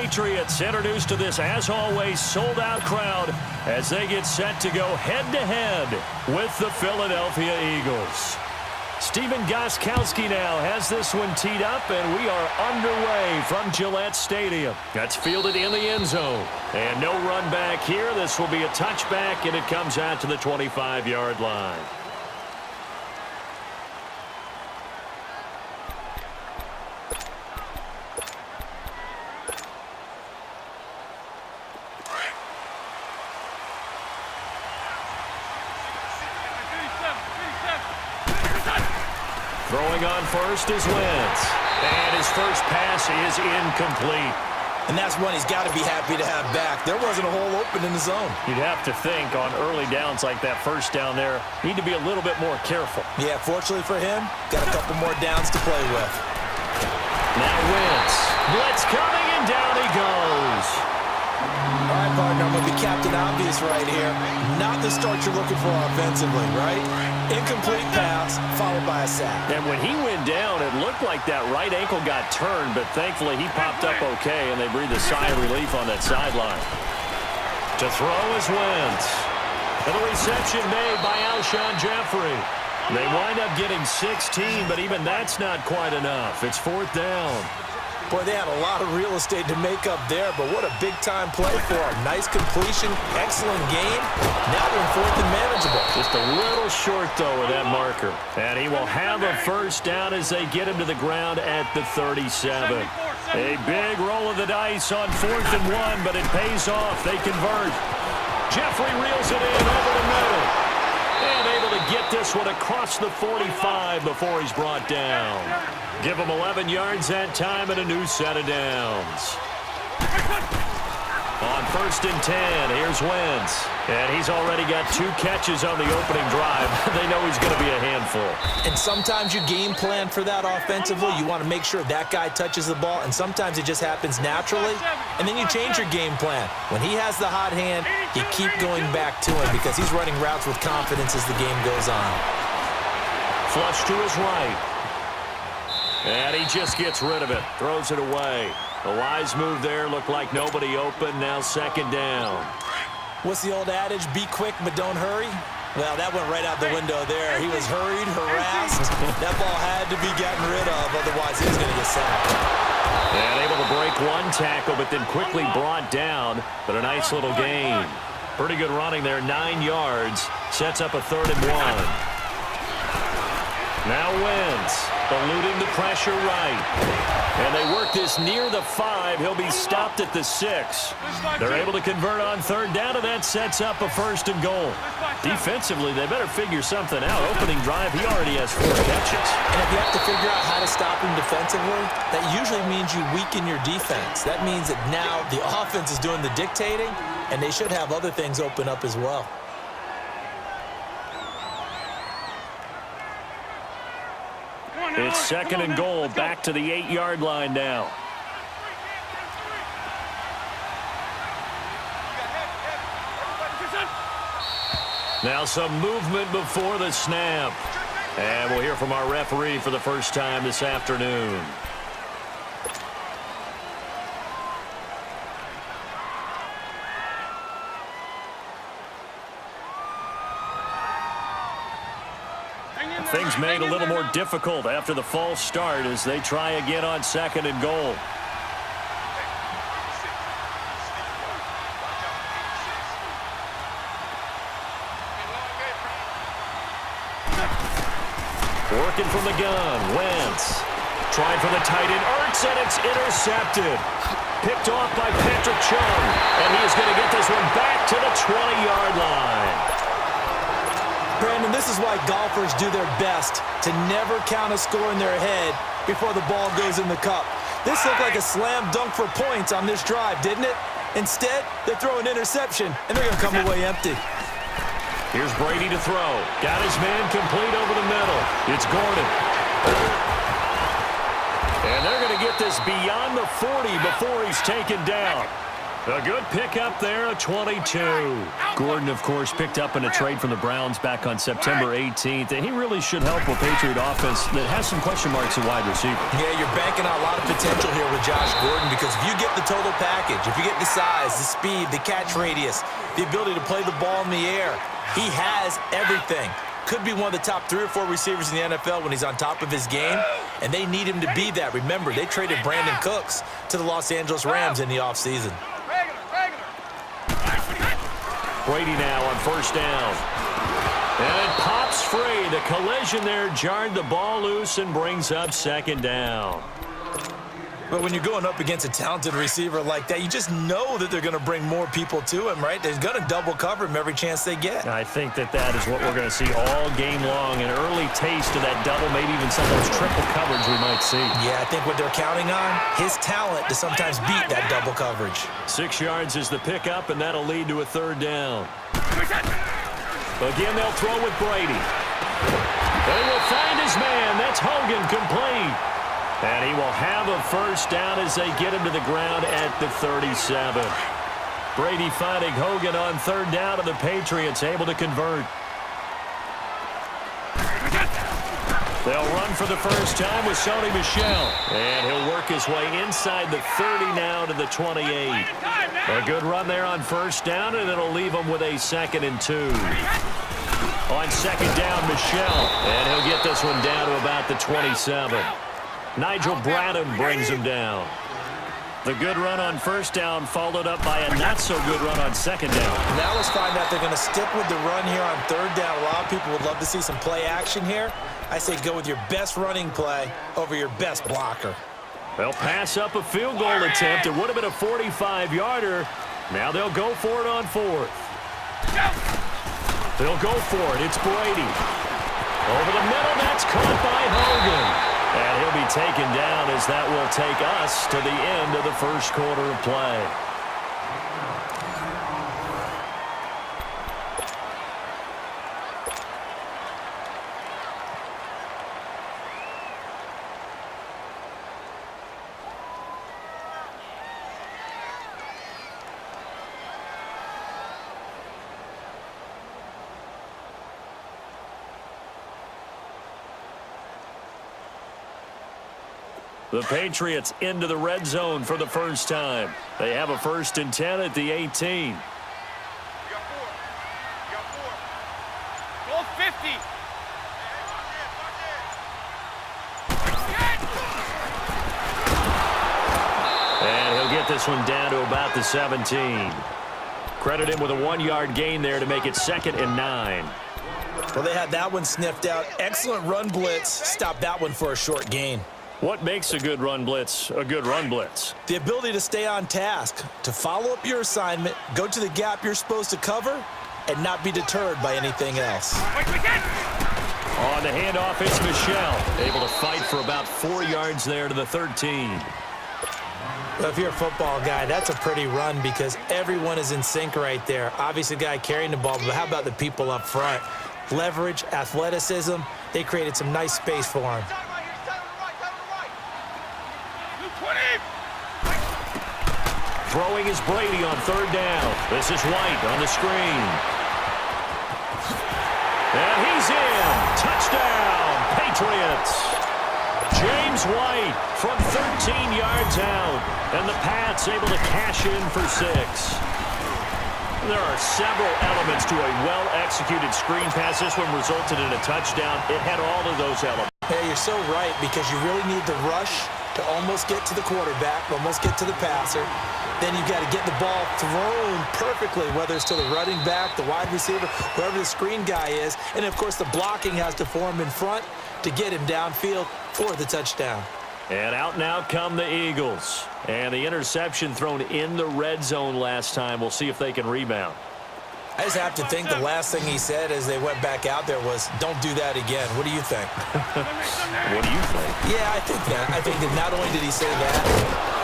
Patriots introduced to this, as always, sold-out crowd as they get set to go head-to-head with the Philadelphia Eagles. Stephen Gostkowski now has this one teed up, and we are underway from Gillette Stadium. That's fielded in the end zone. And no run back here. This will be a touchback, and it comes out to the 25-yard line. Throwing on first is Wentz. And his first pass is incomplete. And that's one he's got to be happy to have back. There wasn't a hole open in the zone. You'd have to think on early downs like that first down there, need to be a little bit more careful. Yeah, fortunately for him, got a couple more downs to play with. Now Wentz. Blitz coming, and down he goes. All right, partner, I'm going to be Captain Obvious right here. Not the start you're looking for offensively, right? Incomplete pass, followed by a sack. And when he went down, it looked like that right ankle got turned, but thankfully he popped up okay, and they breathed a sigh of relief on that sideline. To throw is Wentz. And the reception made by Alshon Jeffrey. They wind up getting 16, but even that's not quite enough. It's fourth down. Boy, they had a lot of real estate to make up there, but what a big-time play for them. Nice completion, excellent game. Now they're in fourth and manageable. Just a little short, though, with that marker. And he will have a first down as they get him to the ground at the 37. A big roll of the dice on 4th and 1, but it pays off. They convert. Jeffrey reels it in over the middle. And able to get this one across the 45 before he's brought down. Give him 11 yards that time and a new set of downs. On 1st and 10, here's Wentz. And he's already got 2 catches on the opening drive. They know he's going to be a handful. And sometimes you game plan for that offensively. You want to make sure that guy touches the ball, and sometimes it just happens naturally. And then you change your game plan. When he has the hot hand, you keep going back to him because he's running routes with confidence as the game goes on. Flush to his right. And he just gets rid of it. Throws it away. A wise move there. Looked like nobody open. Now 2nd down. What's the old adage? Be quick, but don't hurry. Well, that went right out the window there. He was hurried, harassed. That ball had to be gotten rid of. Otherwise, he was going to get sacked. And able to break one tackle, but then quickly brought down. But a nice little gain. Pretty good running there. 9 yards. Sets up a 3rd and 1. Now Wentz, eluding the pressure right. And they work this near the 5. He'll be stopped at the 6. They're able to convert on 3rd down, and that sets up a 1st and goal. Defensively, they better figure something out. Opening drive, he already has 4 catches. And if you have to figure out how to stop him defensively, that usually means you weaken your defense. That means that now the offense is doing the dictating, and they should have other things open up as well. It's 2nd and goal, back to the 8-yard line now. Now some movement before the snap. And we'll hear from our referee for the first time this afternoon. Things made a little more difficult after the false start as they try again on 2nd and goal. Working from the gun, Wentz. Trying for the tight end, Ertz, and it's intercepted. Picked off by Patrick Chung, and he is going to get this one back to the 20-yard line. Brandon, this is why golfers do their best to never count a score in their head before the ball goes in the cup. This looked like a slam dunk for points on this drive, didn't it? Instead, they throw an interception, and they're going to come away empty. Here's Brady to throw. Got his man complete over the middle. It's Gordon. And they're going to get this beyond the 40 before he's taken down. A good pickup there, a 22. Gordon, of course, picked up in a trade from the Browns back on September 18th, and he really should help a Patriot offense that has some question marks at wide receiver. Yeah, you're banking on a lot of potential here with Josh Gordon because if you get the total package, if you get the size, the speed, the catch radius, the ability to play the ball in the air, he has everything. Could be one of the top 3 or 4 receivers in the NFL when he's on top of his game, and they need him to be that. Remember, they traded Brandon Cooks to the Los Angeles Rams in the offseason. Brady now on first down. And it pops free. The collision there jarred the ball loose and brings up second down. But when you're going up against a talented receiver like that, you just know that they're going to bring more people to him, right? They're going to double cover him every chance they get. I think that is what we're going to see all game long. An early taste of that double, maybe even sometimes triple coverage we might see. Yeah, I think what they're counting on, his talent to sometimes beat that double coverage. 6 yards is the pickup, and that'll lead to a third down. Again, they'll throw with Brady. They will find his man. That's Hogan, complete. And he will have a first down as they get him to the ground at the 37. Brady finding Hogan on third down, and the Patriots able to convert. They'll run for the first time with Sony Michel. And he'll work his way inside the 30 now to the 28. A good run there on first down, and it'll leave him with a 2nd and 2. On second down, Michel. And he'll get this one down to about the 27. Nigel Bradham brings him down. The good run on first down followed up by a not-so-good run on second down. Now let's find out they're going to stick with the run here on third down. A lot of people would love to see some play action here. I say go with your best running play over your best blocker. They'll pass up a field goal attempt. It would have been a 45-yarder. Now they'll go for it on 4th. They'll go for it. It's Brady. Over the middle, that's caught by Hogan. And he'll be taken down as that will take us to the end of the first quarter of play. The Patriots into the red zone for the first time. They have a 1st and 10 at the 18. You got 4. You got 4. Go 50. And he'll get this one down to about the 17. Credit him with a 1-yard gain there to make it 2nd and 9. Well, they had that one sniffed out. Excellent run blitz. Stopped that one for a short gain. What makes a good run blitz a good run blitz? The ability to stay on task, to follow up your assignment, go to the gap you're supposed to cover, and not be deterred by anything else. On the handoff, it's Michel. Able to fight for about 4 yards there to the 13. Well, if you're a football guy, that's a pretty run because everyone is in sync right there. Obviously, the guy carrying the ball, but how about the people up front? Leverage, athleticism, they created some nice space for him. Throwing is Brady on third down. This is White on the screen. And he's in. Touchdown, Patriots. James White from 13 yards out. And the Pats able to cash in for 6. There are several elements to a well-executed screen pass. This one resulted in a touchdown. It had all of those elements. Hey, you're so right because you really need the rush to almost get to the quarterback, almost get to the passer. Then you've got to get the ball thrown perfectly, whether it's to the running back, the wide receiver, whoever the screen guy is. And, of course, the blocking has to form in front to get him downfield for the touchdown. And out now come the Eagles. And the interception thrown in the red zone last time. We'll see if they can rebound. I just have to think the last thing he said as they went back out there was, don't do that again. What do you think? What do you think? Yeah, I think that. I think that not only did he say that,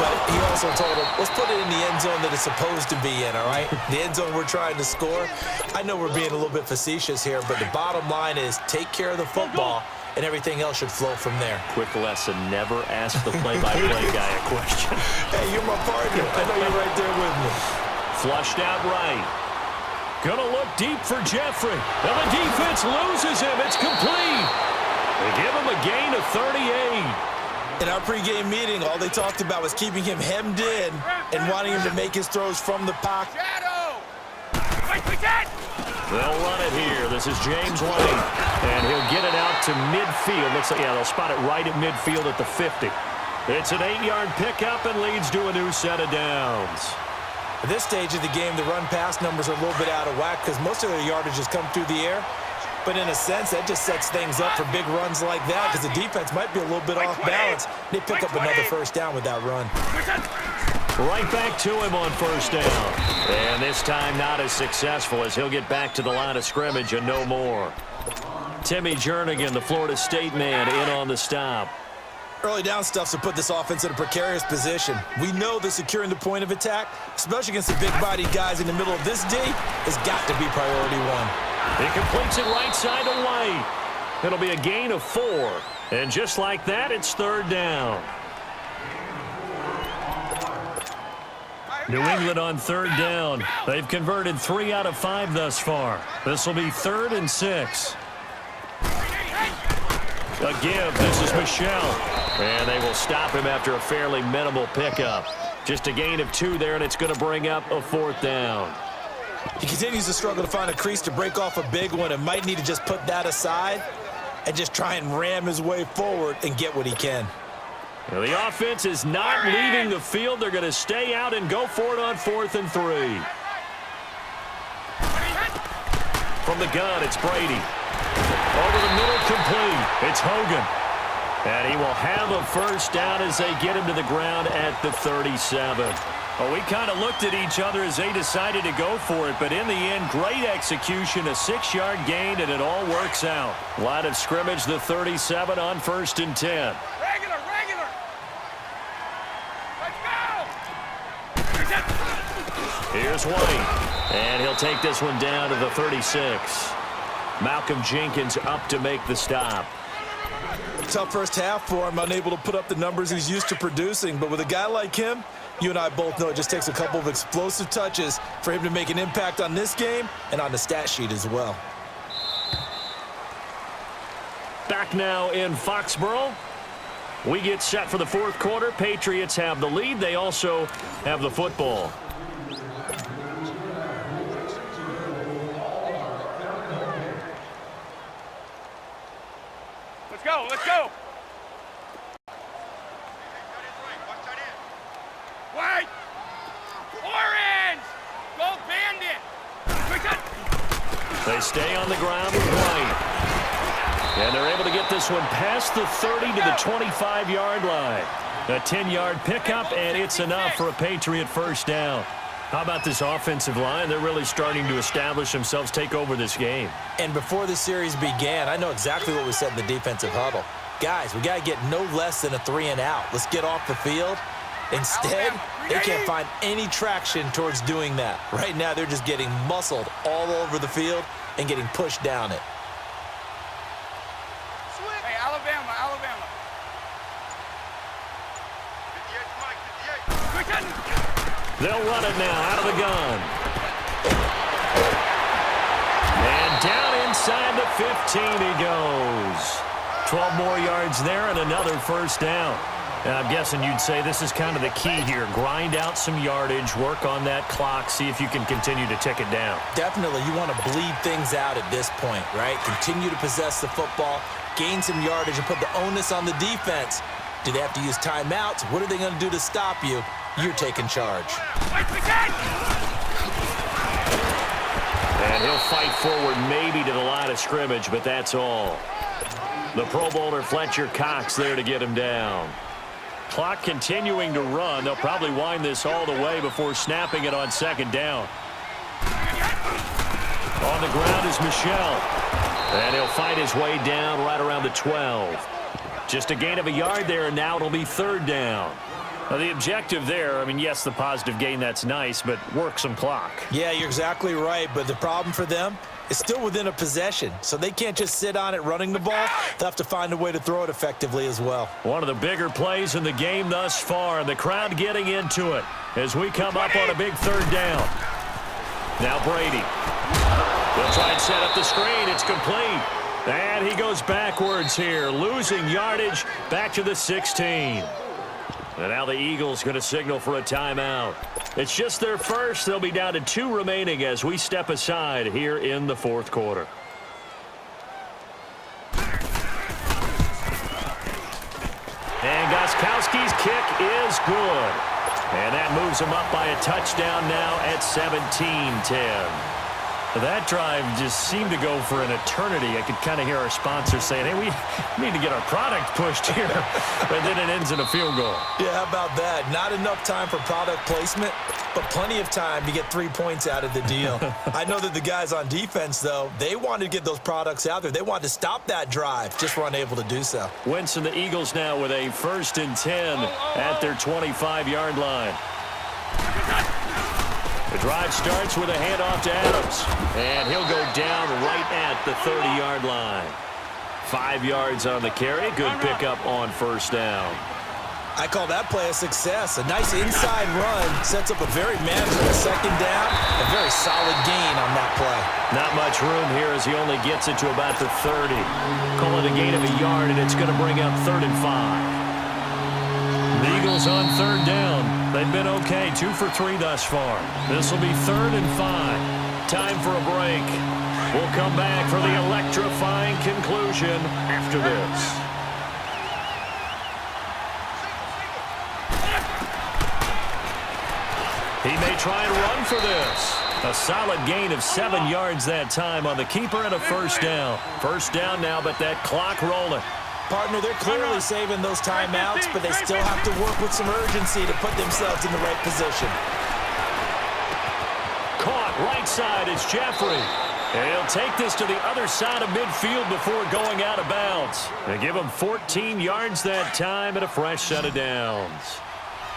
but he also told him, let's put it in the end zone that it's supposed to be in, all right? The end zone we're trying to score. I know we're being a little bit facetious here, but the bottom line is take care of the football and everything else should flow from there. Quick lesson, never ask the play-by-play guy a question. Hey, you're my partner. I know you're right there with me. Flushed out right. Gonna look deep for Jeffrey. And the defense loses him. It's complete. They give him a gain of 38. In our pregame meeting, all they talked about was keeping him hemmed in and wanting him to make his throws from the pocket. Shadow! Wait, we did! They'll run it here. This is James White. And he'll get it out to midfield. Looks like, yeah, they'll spot it right at midfield at the 50. It's an 8-yard pickup and leads to a new set of downs. At this stage of the game, the run-pass numbers are a little bit out of whack because most of their yardage has come through the air. But in a sense, that just sets things up for big runs like that because the defense might be a little bit off balance. They pick up another first down with that run. Right back to him on first down. And this time not as successful as he'll get back to the line of scrimmage and no more. Timmy Jernigan, the Florida State man, in on the stop. Early down stuff's to put this offense in a precarious position. We know that securing the point of attack, especially against the big-bodied guys in the middle of this D, has got to be priority one. He completes it right side to White. It'll be a gain of 4. And just like that, it's third down. New England on third down. They've converted 3 out of 5 thus far. This will be 3rd and 6. A give. This is Michelle. And they will stop him after a fairly minimal pickup. Just a gain of 2 there, and it's going to bring up a 4th down. He continues to struggle to find a crease to break off a big one and might need to just put that aside and just try and ram his way forward and get what he can. Well, the offense is not leaving the field. They're going to stay out and go for it on 4th and 3. From the gun, it's Brady. Over the middle, complete. It's Hogan. And he will have a first down as they get him to the ground at the 37. Well, we kind of looked at each other as they decided to go for it, but in the end, great execution, a 6-yard gain, and it all works out. Line of scrimmage, the 37 on 1st and 10. Regular! Let's go! Here's White, and he'll take this one down to the 36. Malcolm Jenkins up to make the stop. Tough first half for him, unable to put up the numbers he's used to producing, but with a guy like him, you and I both know it just takes a couple of explosive touches for him to make an impact on this game and on the stat sheet as well. Back now in Foxborough. We get set for the 4th quarter. Patriots have the lead. They also have the football. Let's go! White! Orange! Go Bandit! They stay on the ground with White. And they're able to get this one past the 30 to the 25-yard line. A 10-yard pickup, and it's enough for a Patriot first down. How about this offensive line? They're really starting to establish themselves, take over this game. And before the series began, I know exactly what we said in the defensive huddle. Guys, we got to get no less than a 3-and-out. Let's get off the field. Instead, they can't find any traction towards doing that. Right now, they're just getting muscled all over the field and getting pushed down it. Hey, Alabama. They'll run it now out of the gun. And down inside the 15 he goes. 12 more yards there and another first down. And I'm guessing you'd say this is kind of the key here. Grind out some yardage, work on that clock, see if you can continue to tick it down. Definitely, you want to bleed things out at this point, right? Continue to possess the football, gain some yardage, and put the onus on the defense. Do they have to use timeouts? What are they going to do to stop you? You're taking charge. And he'll fight forward maybe to the line of scrimmage, but that's all. The Pro Bowler Fletcher Cox there to get him down. Clock continuing to run. They'll probably wind this all the way before snapping it on second down. On the ground is Michelle. And he'll fight his way down right around the 12. Just a gain of a yard there, and now it'll be third down. Now, the objective there, I mean, yes, the positive gain, that's nice, but work some clock. Yeah, you're exactly right, but the problem for them is still within a possession, so they can't just sit on it running the ball. They'll have to find a way to throw it effectively as well. One of the bigger plays in the game thus far, and the crowd getting into it as we come up on a big third down. Now Brady. They'll try and set up the screen. It's complete. And he goes backwards here, losing yardage back to the 16. And now the Eagles going to signal for a timeout. It's just their first. They'll be down to 2 remaining as we step aside here in the fourth quarter. And Gostkowski's kick is good. And that moves him up by a touchdown now at 17-10. That drive just seemed to go for an eternity. I could kind of hear our sponsors saying, hey, we need to get our product pushed here. But then it ends in a field goal. Yeah, how about that? Not enough time for product placement, but plenty of time to get 3 points out of the deal. I know that the guys on defense, though, they wanted to get those products out there. They wanted to stop that drive, just were unable to do so. Wentz and the Eagles now with a 1st and 10 at their 25-yard line. The drive starts with a handoff to Adams, and he'll go down right at the 30-yard line. 5 yards on the carry. Good pickup on first down. I call that play a success. A nice inside run sets up a very manageable second down. A very solid gain on that play. Not much room here as he only gets it to about the 30. Call it a gain of a yard, and it's going to bring up 3rd and 5. The Eagles on 3rd down. They've been okay, 2 for 3 thus far. This will be 3rd and 5. Time for a break. We'll come back for the electrifying conclusion after this. He may try and run for this. A solid gain of 7 yards that time on the keeper and a 1st down. 1st down now, but that clock rolling. Partner, they're clearly saving those timeouts, but they still have to work with some urgency to put themselves in the right position. Caught right side, it's Jeffrey. And he'll take this to the other side of midfield before going out of bounds. They give him 14 yards that time and a fresh set of downs.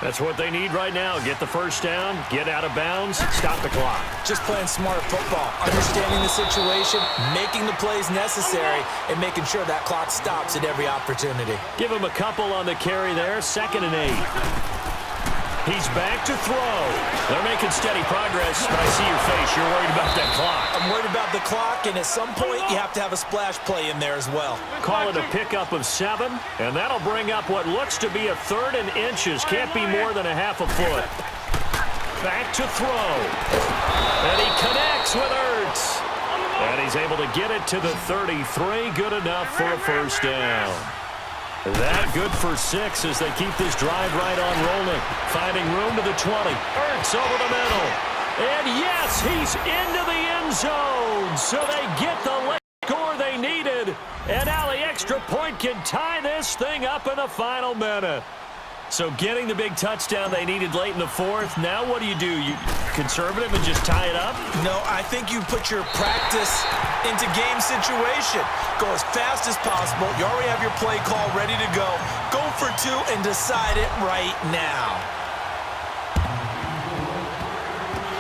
That's what they need right now. Get the 1st down, get out of bounds, stop the clock. Just playing smart football, understanding the situation, making the plays necessary, and making sure that clock stops at every opportunity. Give him a couple on the carry there, 2nd and 8. He's back to throw. They're making steady progress, but I see your face. You're worried about that clock. I'm worried about the clock, and at some point, you have to have a splash play in there as well. Call it a pickup of 7, and that'll bring up what looks to be a 3rd and inches. Can't be more than a half a foot. Back to throw. And he connects with Ertz. And he's able to get it to the 33. Good enough for a 1st down. That good for 6 as they keep this drive right on rolling. Finding room to the 20. Ertz over the middle. And yes, he's into the end zone. So they get the late score they needed. And now the extra point can tie this thing up in the final minute. So getting the big touchdown they needed late in the 4th. Now what do? You conservative and just tie it up? No, I think you put your practice into game situation. Go as fast as possible. You already have your play call ready to go. Go for 2 and decide it right now.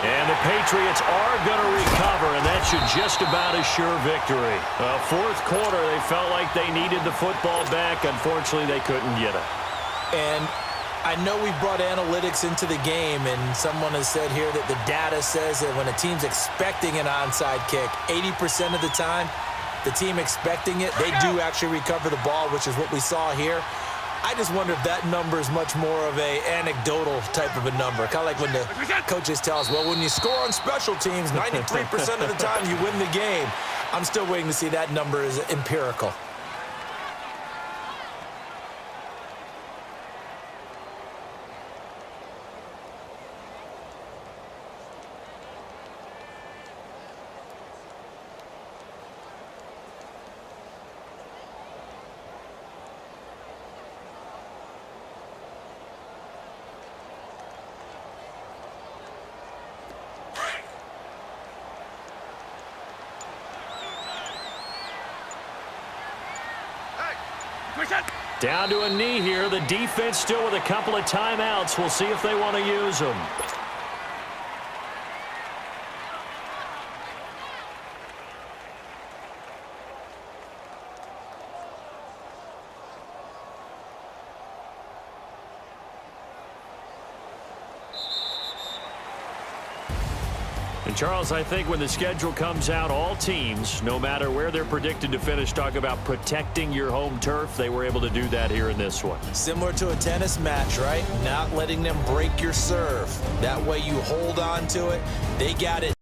And the Patriots are going to recover, and that should just about assure victory. 4th quarter, they felt like they needed the football back. Unfortunately, they couldn't get it. And I know we brought analytics into the game, and someone has said here that the data says that when a team's expecting an onside kick, 80% of the time, the team expecting it, they do actually recover the ball, which is what we saw here. I just wonder if that number is much more of a anecdotal type of a number. Kind of like when the coaches tell us, well, when you score on special teams, 93% of the time you win the game. I'm still waiting to see that number is empirical. Down to a knee here. The defense still with a couple of timeouts. We'll see if they want to use them. And, Charles, I think when the schedule comes out, all teams, no matter where they're predicted to finish, talk about protecting your home turf. They were able to do that here in this one. Similar to a tennis match, right? Not letting them break your serve. That way you hold on to it. They got it